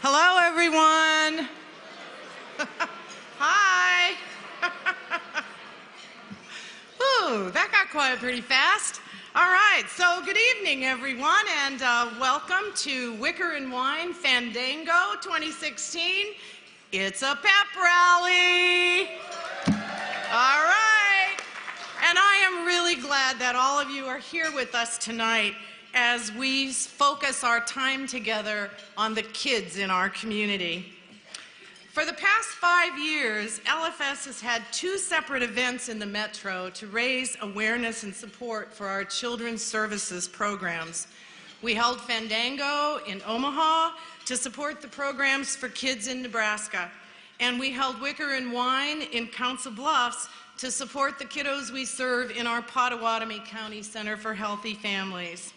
Hello, everyone. Hi. Ooh, that got quiet pretty fast. All right, so good evening, everyone, and welcome to Wicker and Wine Fandango 2016. It's a pep rally. All right, and I am really glad that all of you are here with us tonight as we focus our time together on the kids in our community. For the past 5 years, LFS has had 2 separate events in the Metro to raise awareness and support for our children's services programs. We held Fandango in Omaha to support the programs for kids in Nebraska, and we held Wicker and Wine in Council Bluffs to support the kiddos we serve in our Potawatomi County Center for Healthy Families.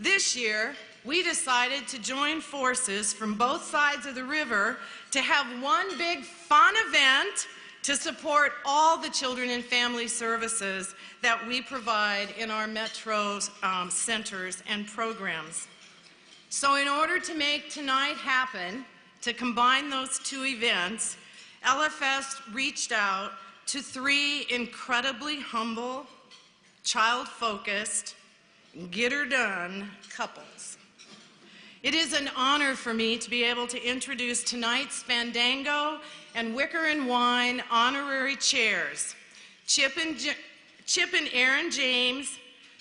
This year, we decided to join forces from both sides of the river to have one big fun event to support all the children and family services that we provide in our Metro centers and programs. So in order to make tonight happen, to combine those 2 events, LFS reached out to 3 incredibly humble, child-focused, get-her-done couples. It is an honor for me to be able to introduce tonight's Fandango and Wicker and Wine honorary chairs, Chip and Aaron James,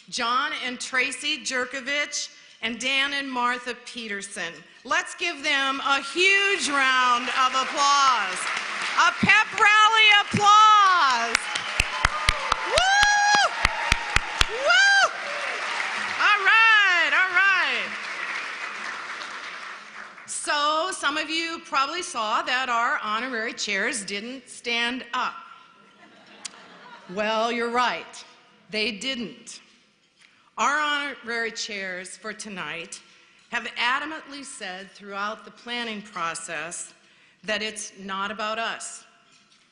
John and Tracy Jerkovich, and Dan and Martha Peterson. Let's give them a huge round of applause. A pep rally applause. Woo! Woo! All right, all right. So some of you probably saw that our honorary chairs didn't stand up. Well, you're right. They didn't. Our honorary chairs for tonight have adamantly said throughout the planning process that it's not about us.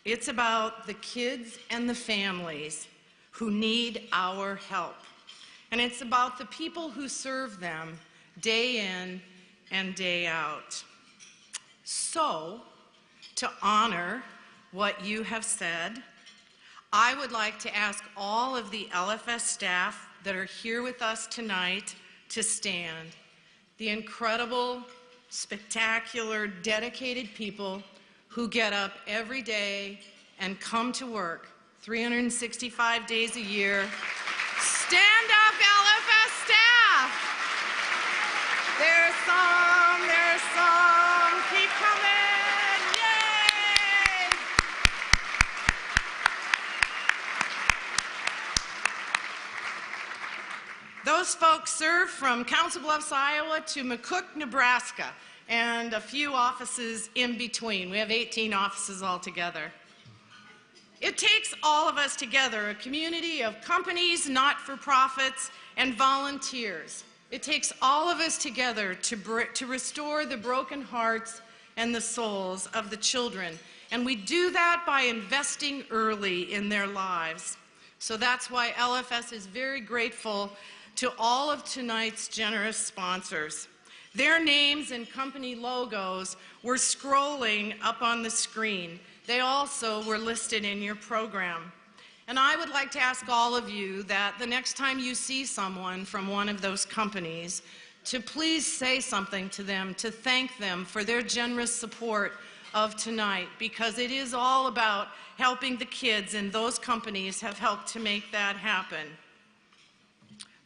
It's about the kids and the families who need our help. And it's about the people who serve them day in and day out. So, to honor what you have said, I would like to ask all of the LFS staff that are here with us tonight to stand. The incredible, spectacular, dedicated people who get up every day and come to work 365 days a year. Stand up, LFS staff! There's some, keep coming, yay! Those folks serve from Council Bluffs, Iowa to McCook, Nebraska, and a few offices in between. We have 18 offices altogether. It takes all of us together, a community of companies, not-for-profits, and volunteers. It takes all of us together to restore the broken hearts and the souls of the children. And we do that by investing early in their lives. So that's why LFS is very grateful to all of tonight's generous sponsors. Their names and company logos were scrolling up on the screen. They also were listed in your program. And I would like to ask all of you that the next time you see someone from one of those companies, to please say something to them, to thank them for their generous support of tonight, because it is all about helping the kids, and those companies have helped to make that happen.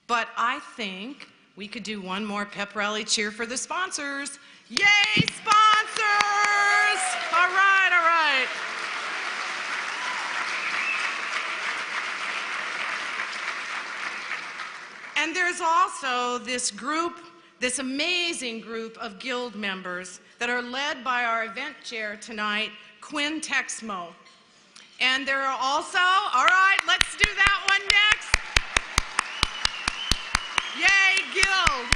But I think we could do one more pep rally cheer for the sponsors. Yay, sponsors! All right, all right. And there's also this group, this amazing group of guild members that are led by our event chair tonight, Quinn Texmo. And there are also, all right, let's do that one next. Yay, guild.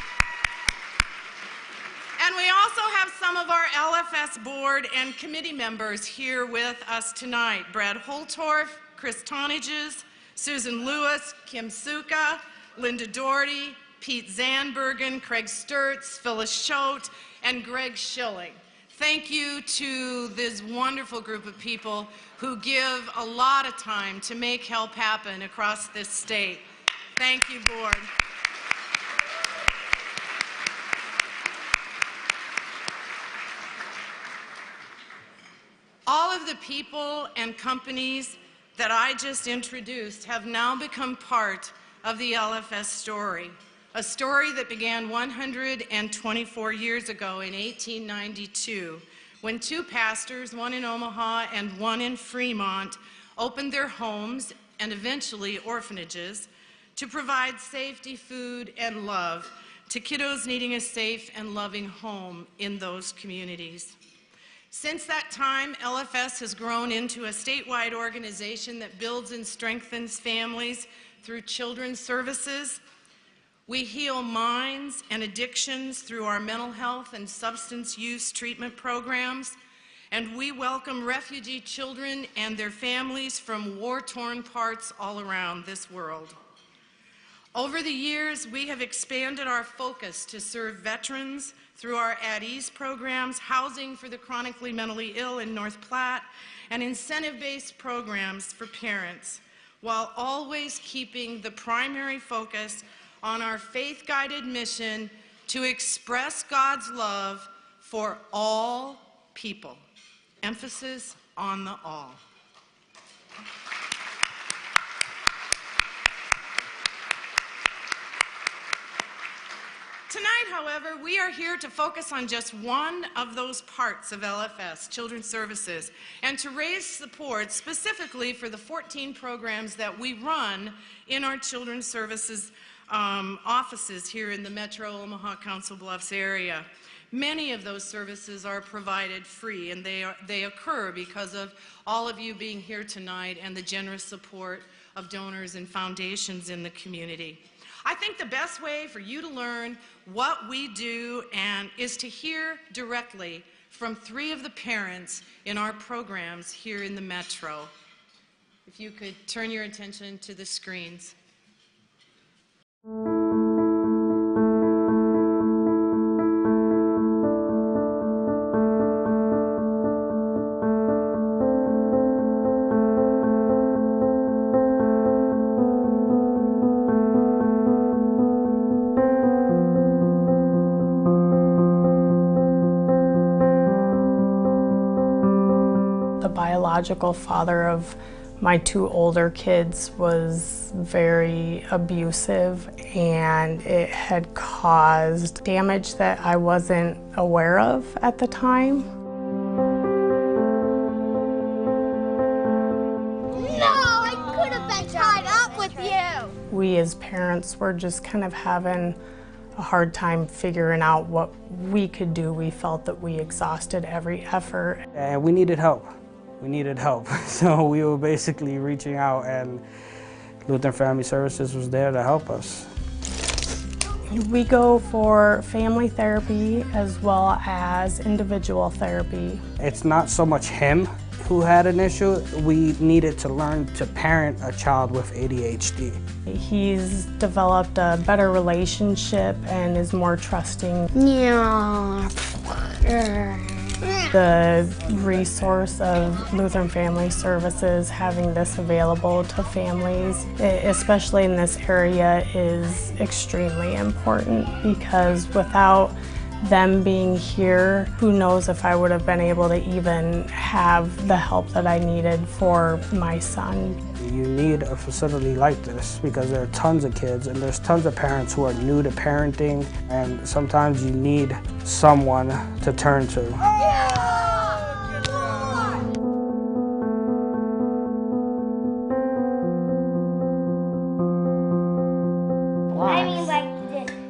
And we also have some of our LFS board and committee members here with us tonight. Brad Holtorf, Chris Tonages, Susan Lewis, Kim Suka, Linda Doherty, Pete Zandbergen, Craig Sturtz, Phyllis Schote, and Greg Schilling. Thank you to this wonderful group of people who give a lot of time to make help happen across this state. Thank you, board. All of the people and companies that I just introduced have now become part of the LFS story, a story that began 124 years ago in 1892, when two pastors, one in Omaha and one in Fremont, opened their homes and eventually orphanages to provide safety, food, and love to kiddos needing a safe and loving home in those communities. Since that time, LFS has grown into a statewide organization that builds and strengthens families through children's services. We heal minds and addictions through our mental health and substance use treatment programs. And we welcome refugee children and their families from war-torn parts all around this world. Over the years, we have expanded our focus to serve veterans through our At Ease programs, housing for the chronically mentally ill in North Platte, and incentive-based programs for parents, while always keeping the primary focus on our faith-guided mission to express God's love for all people. Emphasis on the all. Tonight, however, we are here to focus on just one of those parts of LFS, Children's Services, and to raise support specifically for the 14 programs that we run in our Children's Services offices here in the Metro Omaha Council Bluffs area. Many of those services are provided free, and they occur because of all of you being here tonight and the generous support of donors and foundations in the community. I think the best way for you to learn what we do is to hear directly from 3 of the parents in our programs here in the Metro. If you could turn your attention to the screens. The biological father of my 2 older kids was very abusive, and it had caused damage that I wasn't aware of at the time. No, I could have been tied up with you. We as parents were just kind of having a hard time figuring out what we could do. We felt that we exhausted every effort. And we needed help. We needed help. So we were basically reaching out, and Lutheran Family Services was there to help us. We go for family therapy as well as individual therapy. It's not so much him who had an issue. We needed to learn to parent a child with ADHD. He's developed a better relationship and is more trusting. Yeah. The resource of Lutheran Family Services, having this available to families, especially in this area, is extremely important, because without them being here, who knows if I would have been able to even have the help that I needed for my son. You need a facility like this because there are tons of kids and there's tons of parents who are new to parenting, and sometimes you need someone to turn to.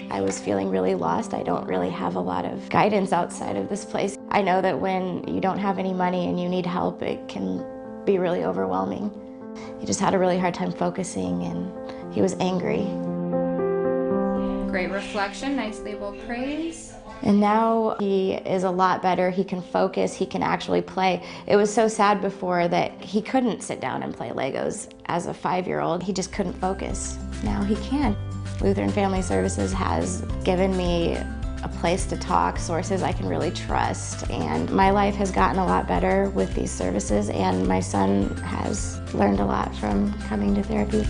I was feeling really lost. I don't really have a lot of guidance outside of this place. I know that when you don't have any money and you need help, it can be really overwhelming. He just had a really hard time focusing, and he was angry. Great reflection, nice label praise. And now he is a lot better. He can focus, he can actually play. It was so sad before that he couldn't sit down and play Legos as a 5-year-old. He just couldn't focus. Now he can. Lutheran Family Services has given me a place to talk, sources I can really trust, and my life has gotten a lot better with these services, and my son has learned a lot from coming to therapy.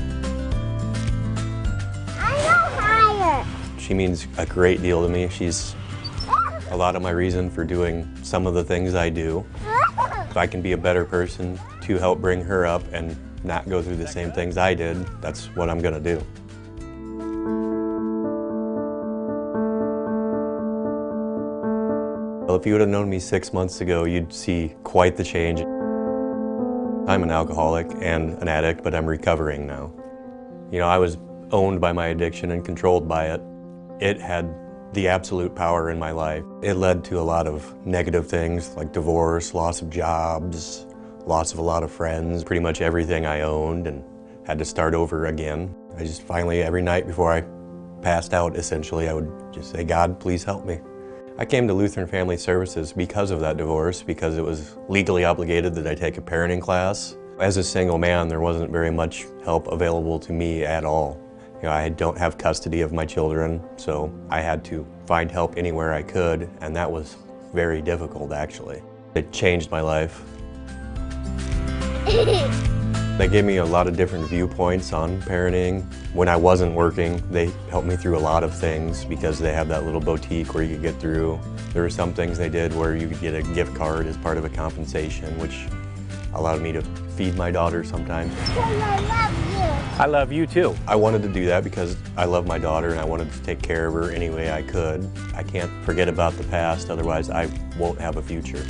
I know higher. She means a great deal to me. She's a lot of my reason for doing some of the things I do. If I can be a better person to help bring her up and not go through the same things I did, that's what I'm gonna do. Well, if you would have known me 6 months ago, you'd see quite the change. I'm an alcoholic and an addict, but I'm recovering now. You know, I was owned by my addiction and controlled by it. It had the absolute power in my life. It led to a lot of negative things like divorce, loss of jobs, loss of a lot of friends, pretty much everything I owned, and had to start over again. I just finally, every night before I passed out, essentially, I would just say, God, please help me. I came to Lutheran Family Services because of that divorce, because it was legally obligated that I take a parenting class. As a single man, there wasn't very much help available to me at all. You know, I don't have custody of my children, so I had to find help anywhere I could, and that was very difficult, actually. It changed my life. They gave me a lot of different viewpoints on parenting. When I wasn't working, they helped me through a lot of things because they have that little boutique where you could get through. There were some things they did where you could get a gift card as part of a compensation, which allowed me to feed my daughter sometimes. I love you. I love you too. I wanted to do that because I love my daughter and I wanted to take care of her any way I could. I can't forget about the past, otherwise I won't have a future.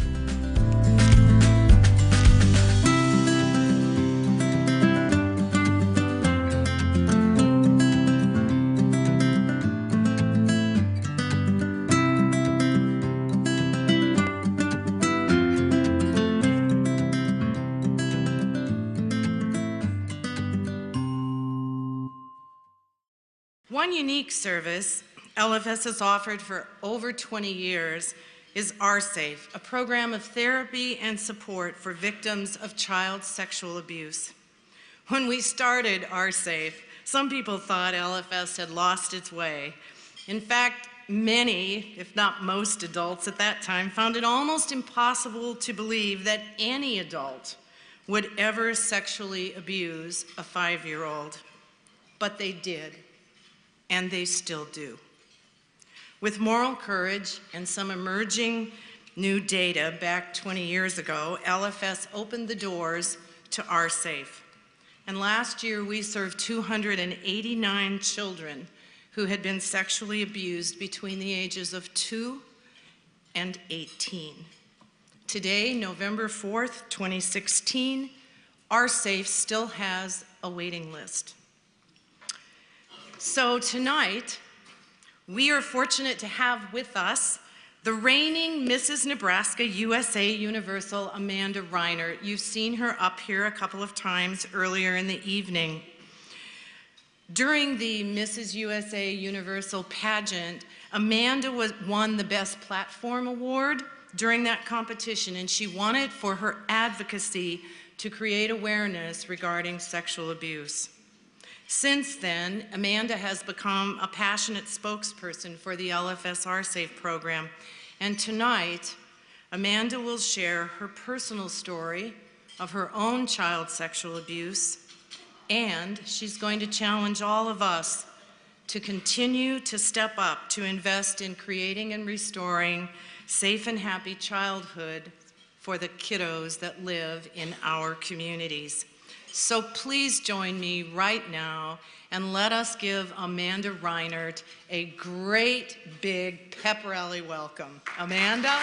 One unique service LFS has offered for over 20 years is OurSafe, a program of therapy and support for victims of child sexual abuse. When we started OurSafe, some people thought LFS had lost its way. In fact, many, if not most adults at that time, found it almost impossible to believe that any adult would ever sexually abuse a 5-year-old. But they did. And they still do. With moral courage and some emerging new data back 20 years ago, LFS opened the doors to OurSafe. And last year we served 289 children who had been sexually abused between the ages of 2 and 18. Today, November 4th, 2016, OurSafe still has a waiting list. So tonight, we are fortunate to have with us the reigning Mrs. Nebraska USA Universal, Amanda Reiner. You've seen her up here a couple of times earlier in the evening. During the Mrs. USA Universal pageant, Amanda won the Best Platform Award during that competition, and she won it for her advocacy to create awareness regarding sexual abuse. Since then, Amanda has become a passionate spokesperson for the LFS OurSafe program, and tonight, Amanda will share her personal story of her own child sexual abuse, and she's going to challenge all of us to continue to step up to invest in creating and restoring safe and happy childhood for the kiddos that live in our communities. So please join me right now and let us give Amanda Reinert a great big pep rally welcome. Amanda?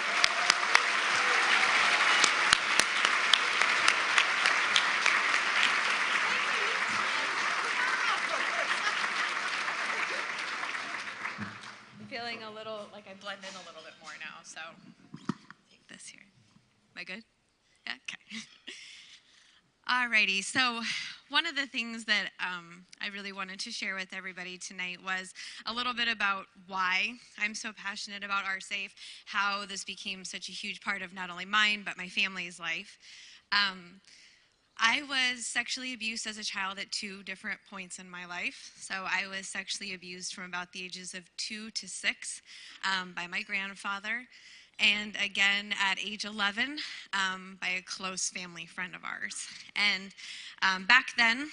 I'm feeling a little like I blend in a little bit more now, so take this here. Am I good? Yeah, okay. Alrighty, so one of the things that I really wanted to share with everybody tonight was a little bit about why I'm so passionate about OurSafe, how this became such a huge part of not only mine, but my family's life. I was sexually abused as a child at 2 different points in my life. So I was sexually abused from about the ages of 2 to 6 by my grandfather, and again at age 11 by a close family friend of ours. And back then,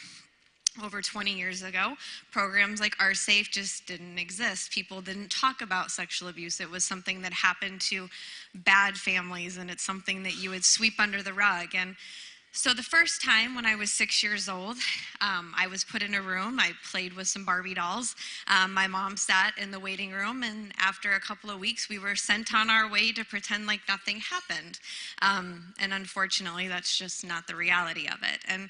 over 20 years ago, programs like Our Safe just didn't exist. People didn't talk about sexual abuse. It was something that happened to bad families, and it's something that you would sweep under the rug. And so the first time when I was 6 years old, I was put in a room. I played with some Barbie dolls. My mom sat in the waiting room, and after a couple of weeks, we were sent on our way to pretend like nothing happened. And unfortunately, that's just not the reality of it. And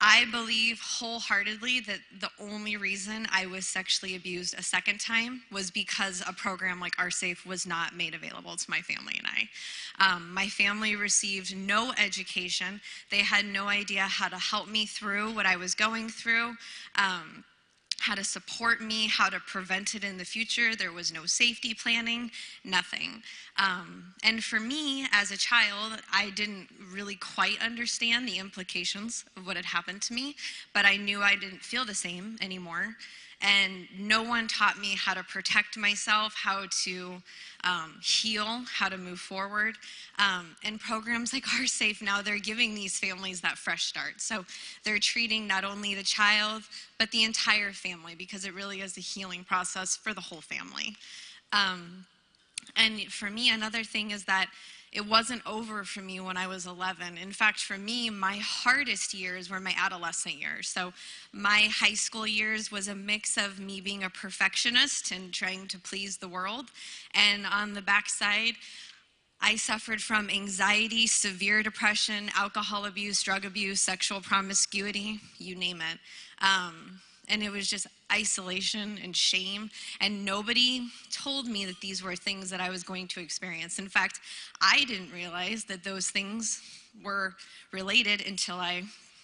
I believe wholeheartedly that the only reason I was sexually abused a second time was because a program like Our Safe was not made available to my family and I. My family received no education. They had no idea how to help me through what I was going through, how to support me, how to prevent it in the future. There was no safety planning, nothing. And for me, as a child, I didn't really quite understand the implications of what had happened to me, but I knew I didn't feel the same anymore. And no one taught me how to protect myself, how to heal, how to move forward. And programs like Our Safe now, they're giving these families that fresh start. So they're treating not only the child, but the entire family, because it really is a healing process for the whole family. And for me, another thing is that it wasn't over for me when I was 11. In fact, for me, my hardest years were my adolescent years. So my high school years was a mix of me being a perfectionist and trying to please the world. And on the backside, I suffered from anxiety, severe depression, alcohol abuse, drug abuse, sexual promiscuity, you name it. And it was just isolation and shame, and nobody told me that these were things that I was going to experience. In fact, I didn't realize that those things were related until I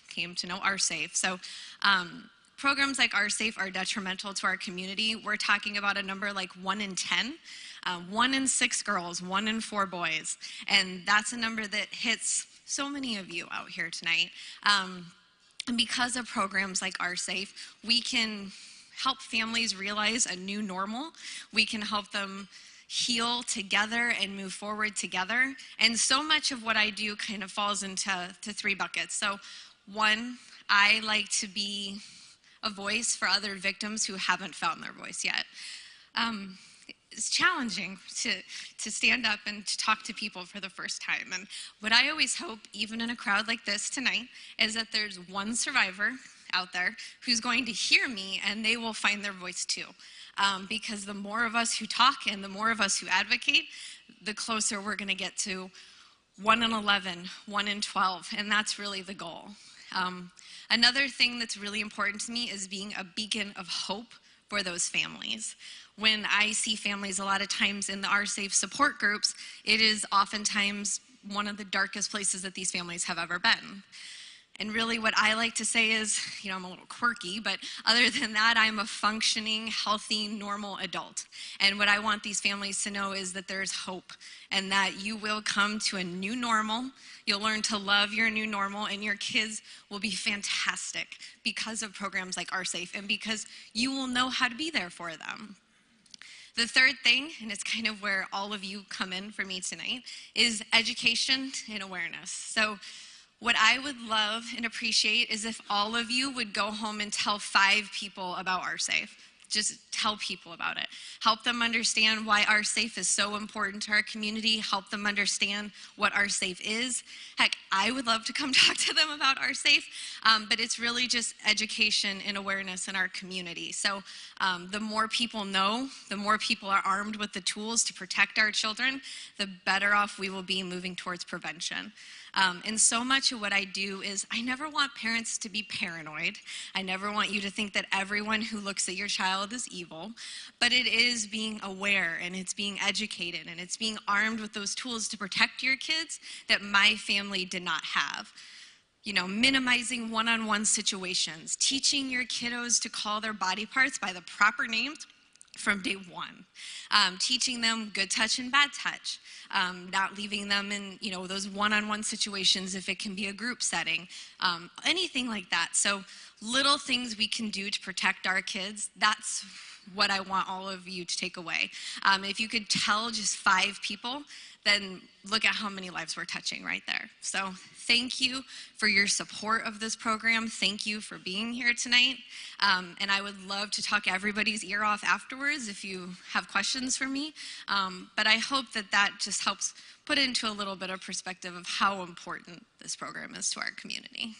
came to know Our Safe. So programs like Our Safe are detrimental to our community. We're talking about a number like 1 in 10, 1 in 6 girls, 1 in 4 boys, and that's a number that hits so many of you out here tonight. And because of programs like Our Safe, we can help families realize a new normal. We can help them heal together and move forward together. And so much of what I do kind of falls into 3 buckets. So 1, I like to be a voice for other victims who haven't found their voice yet. It's challenging to stand up and to talk to people for the first time. And what I always hope, even in a crowd like this tonight, is that there's one survivor out there who's going to hear me and they will find their voice too. Because the more of us who talk and the more of us who advocate, the closer we're going to get to 1 in 11, 1 in 12, and that's really the goal. Another thing that's really important to me is being a beacon of hope for those families. When I see families a lot of times in the Our Safe support groups, it is oftentimes one of the darkest places that these families have ever been. And really what I like to say is, I'm a little quirky, but other than that, I'm a functioning, healthy, normal adult. And what I want these families to know is that there's hope and that you will come to a new normal. You'll learn to love your new normal, and your kids will be fantastic because of programs like Our Safe and because you will know how to be there for them. The third thing, and it's kind of where all of you come in for me tonight, is education and awareness. So what I would love and appreciate is if all of you would go home and tell 5 people about Our Safe. Just tell people about it. Help them understand why Our Safe is so important to our community. Help them understand what Our Safe is. Heck, I would love to come talk to them about Our Safe, but it's really just education and awareness in our community. So the more people know, the more people are armed with the tools to protect our children, the better off we will be moving towards prevention. And so much of what I do is I never want parents to be paranoid. I never want you to think that everyone who looks at your child is evil, but it is being aware and it's being educated and it's being armed with those tools to protect your kids that my family did not have. Minimizing one-on-one situations, teaching your kiddos to call their body parts by the proper names from day one, teaching them good touch and bad touch, not leaving them in, those one-on-one situations if it can be a group setting, anything like that. So little things we can do to protect our kids, that's what I want all of you to take away. If you could tell just 5 people, then look at how many lives we're touching right there. So thank you for your support of this program. Thank you for being here tonight. And I would love to talk everybody's ear off afterwards if you have questions for me. But I hope that just helps put into a little bit of perspective of how important this program is to our community.